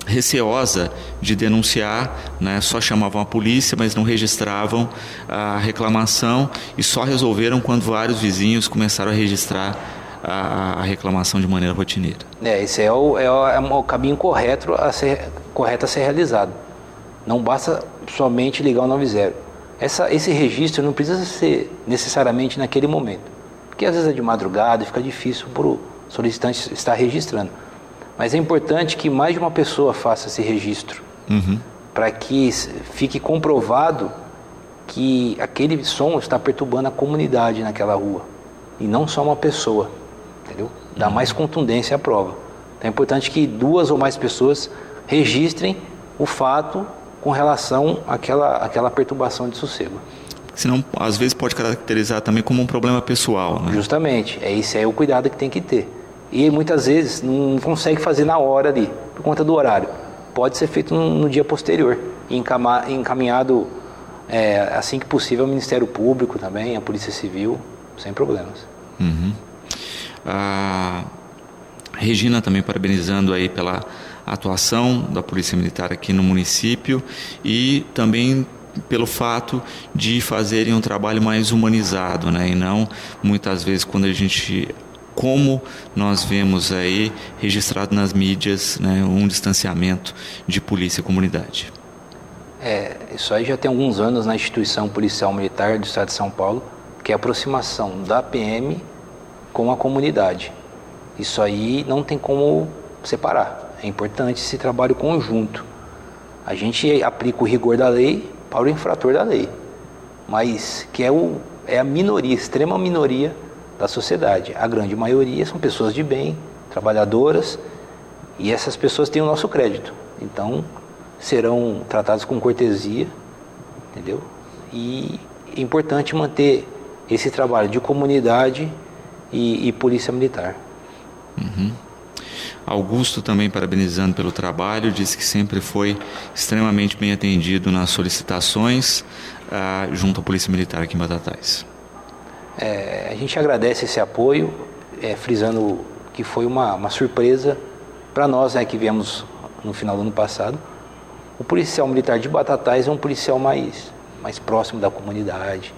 receosa de denunciar, né? Só chamavam a polícia, mas não registravam a reclamação e só resolveram quando vários vizinhos começaram a registrar a reclamação de maneira rotineira. Esse é o caminho correto a ser realizado. Não basta somente ligar o 90. Esse registro não precisa ser necessariamente naquele momento. porque às vezes é de madrugada e fica difícil para o solicitante estar registrando. Mas é importante que mais de uma pessoa faça esse registro, para que fique comprovado que aquele som está perturbando a comunidade naquela rua, e não só uma pessoa, entendeu? Dá mais contundência à prova. Então é importante que 2 ou mais pessoas registrem o fato com relação àquela perturbação de sossego. Senão, às vezes, pode caracterizar também como um problema pessoal, né? Justamente, esse é o cuidado que tem que ter. E muitas vezes não consegue fazer na hora ali, por conta do horário. Pode ser feito no dia posterior, e encaminhado assim que possível ao Ministério Público também, à Polícia Civil, sem problemas. A Regina também parabenizando aí pela atuação da Polícia Militar aqui no município e também pelo fato de fazerem um trabalho mais humanizado, né? E não muitas vezes quando a gente, como nós vemos aí registrado nas mídias, né, um distanciamento de polícia e comunidade. Isso aí já tem alguns anos na instituição policial militar do estado de São Paulo, que é a aproximação da PM com a comunidade. Isso aí não tem como separar, é importante esse trabalho conjunto. A gente aplica o rigor da lei para o infrator da lei, mas que é a minoria, extrema minoria da sociedade. A grande maioria são pessoas de bem, trabalhadoras, e essas pessoas têm o nosso crédito, então serão tratadas com cortesia, entendeu? E é importante manter esse trabalho de comunidade e polícia militar. Augusto também parabenizando pelo trabalho, disse que sempre foi extremamente bem atendido nas solicitações junto à Polícia Militar aqui em Batatais. A gente agradece esse apoio, frisando que foi uma surpresa para nós, né, que viemos no final do ano passado. O policial militar de Batatais é um policial mais próximo da comunidade.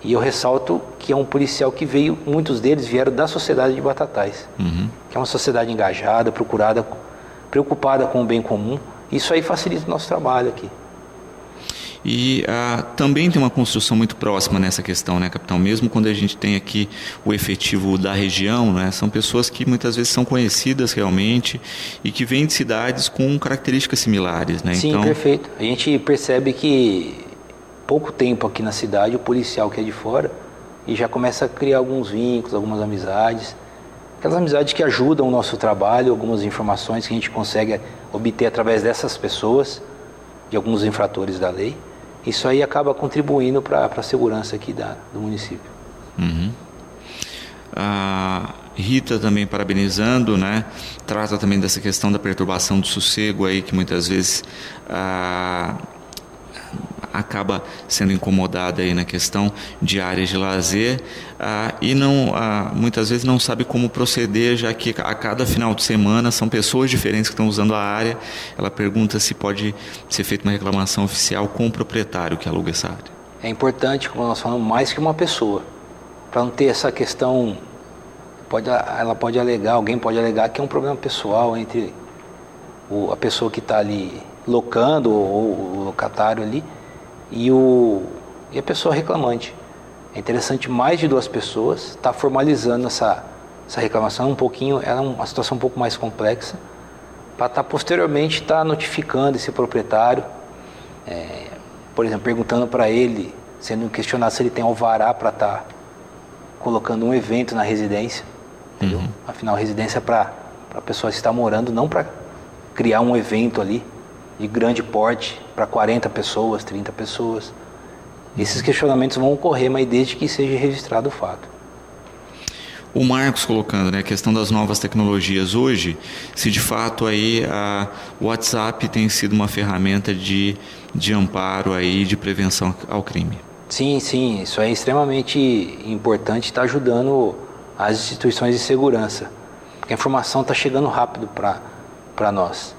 E eu ressalto que é um policial que muitos deles vieram da sociedade de Batatais, que é uma sociedade engajada, preocupada com o bem comum. Isso aí facilita o nosso trabalho aqui. E também tem uma construção muito próxima nessa questão, né, capitão? Mesmo quando a gente tem aqui o efetivo da região, né, são pessoas que muitas vezes são conhecidas realmente e que vêm de cidades com características similares, né? Sim, então... perfeito. A gente percebe que pouco tempo aqui na cidade, o policial que é de fora e já começa a criar alguns vínculos, algumas amizades, aquelas amizades que ajudam o nosso trabalho, algumas informações que a gente consegue obter através dessas pessoas, de alguns infratores da lei. Isso aí acaba contribuindo para a segurança aqui do município. A Rita também parabenizando, né? Trata também dessa questão da perturbação do sossego aí, que muitas vezes acaba sendo incomodada aí na questão de áreas de lazer e muitas vezes não sabe como proceder, já que a cada final de semana são pessoas diferentes que estão usando a área. Ela pergunta se pode ser feita uma reclamação oficial com o proprietário que aluga essa área. É importante, como nós falamos, mais que uma pessoa, para não ter essa questão. Alguém pode alegar que é um problema pessoal entre a pessoa que está ali locando ou o locatário ali e a pessoa reclamante. É interessante mais de 2 pessoas estar formalizando essa reclamação ela é uma situação um pouco mais complexa, para posteriormente estar notificando esse proprietário, por exemplo, perguntando para ele, sendo questionado se ele tem alvará para estar colocando um evento na residência, entendeu? Afinal, a residência é para a pessoa estar morando, não para criar um evento ali de grande porte para 40 pessoas, 30 pessoas. Esses questionamentos vão ocorrer, mas desde que seja registrado o fato. O Marcos colocando, né, a questão das novas tecnologias hoje, se de fato aí o WhatsApp tem sido uma ferramenta de amparo aí, de prevenção ao crime. Sim, isso é extremamente importante, está ajudando as instituições de segurança, porque a informação está chegando rápido para nós.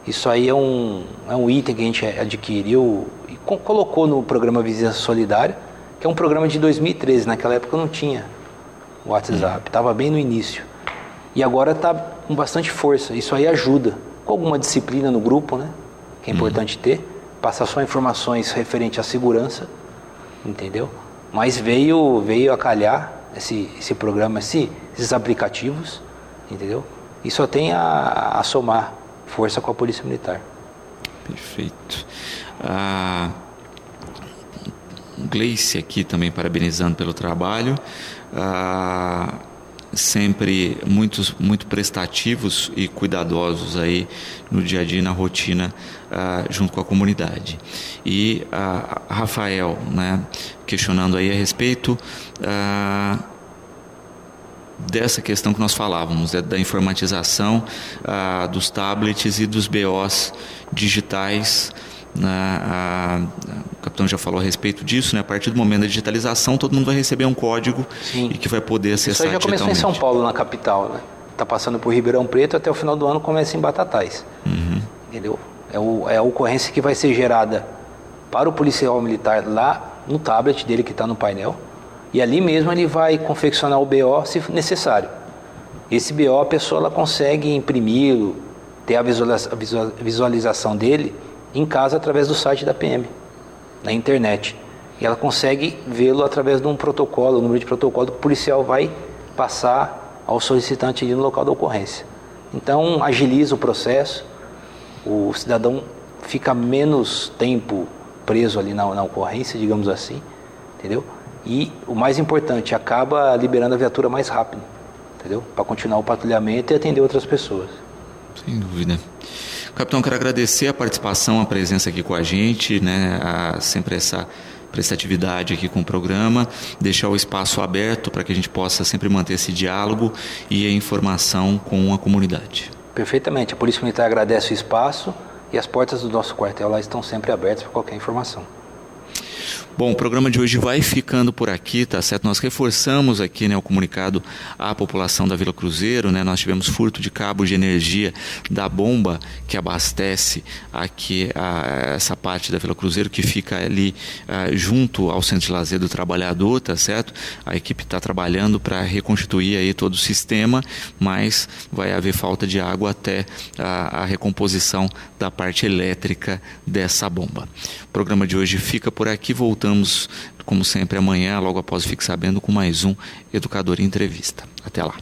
Isso aí é um item que a gente adquiriu e colocou no programa Vizinhança Solidária, que é um programa de 2013. Naquela época não tinha o WhatsApp, estava bem no início. E agora está com bastante força. Isso aí ajuda, com alguma disciplina no grupo, né? Que é importante ter, passar só informações referentes à segurança, entendeu? Mas veio a calhar esse programa, esses aplicativos, entendeu? E só tem a somar força com a Polícia Militar. Perfeito. Gleice aqui também parabenizando pelo trabalho. Sempre muito prestativos e cuidadosos aí no dia a dia, na rotina, junto com a comunidade. E Rafael, né, questionando aí a respeito dessa questão que nós falávamos, da informatização dos tablets e dos BOs digitais. O capitão já falou a respeito disso, né? A partir do momento da digitalização, todo mundo vai receber um código. Sim. E que vai poder acessar digitalmente. Isso já começou em São Paulo, na capital, né? Está passando por Ribeirão Preto, até o final do ano começa em Batatais. Entendeu? É a ocorrência que vai ser gerada para o policial militar lá no tablet dele que está no painel, e ali mesmo ele vai confeccionar o BO se necessário. Esse BO a pessoa ela consegue imprimi-lo, ter a visualização dele em casa através do site da PM, na internet. E ela consegue vê-lo através de um protocolo, o número de protocolo que o policial vai passar ao solicitante ali no local da ocorrência. Então agiliza o processo, o cidadão fica menos tempo preso ali na ocorrência, digamos assim, entendeu? E o mais importante, acaba liberando a viatura mais rápido, entendeu? Para continuar o patrulhamento e atender outras pessoas. Sem dúvida. Capitão, quero agradecer a participação, a presença aqui com a gente, né? Sempre essa prestatividade aqui com o programa, deixar o espaço aberto para que a gente possa sempre manter esse diálogo e a informação com a comunidade. Perfeitamente. A Polícia Militar agradece o espaço e as portas do nosso quartel lá estão sempre abertas para qualquer informação. Bom, o programa de hoje vai ficando por aqui, tá certo? Nós reforçamos aqui, né, o comunicado à população da Vila Cruzeiro, né? Nós tivemos furto de cabo de energia da bomba que abastece aqui essa parte da Vila Cruzeiro, que fica ali junto ao Centro de Lazer do Trabalhador, tá certo? A equipe está trabalhando para reconstituir aí todo o sistema, mas vai haver falta de água até a recomposição da parte elétrica dessa bomba. O programa de hoje fica por aqui, voltamos como sempre amanhã, logo após Fique Sabendo, com mais um Educador em Entrevista. Até lá.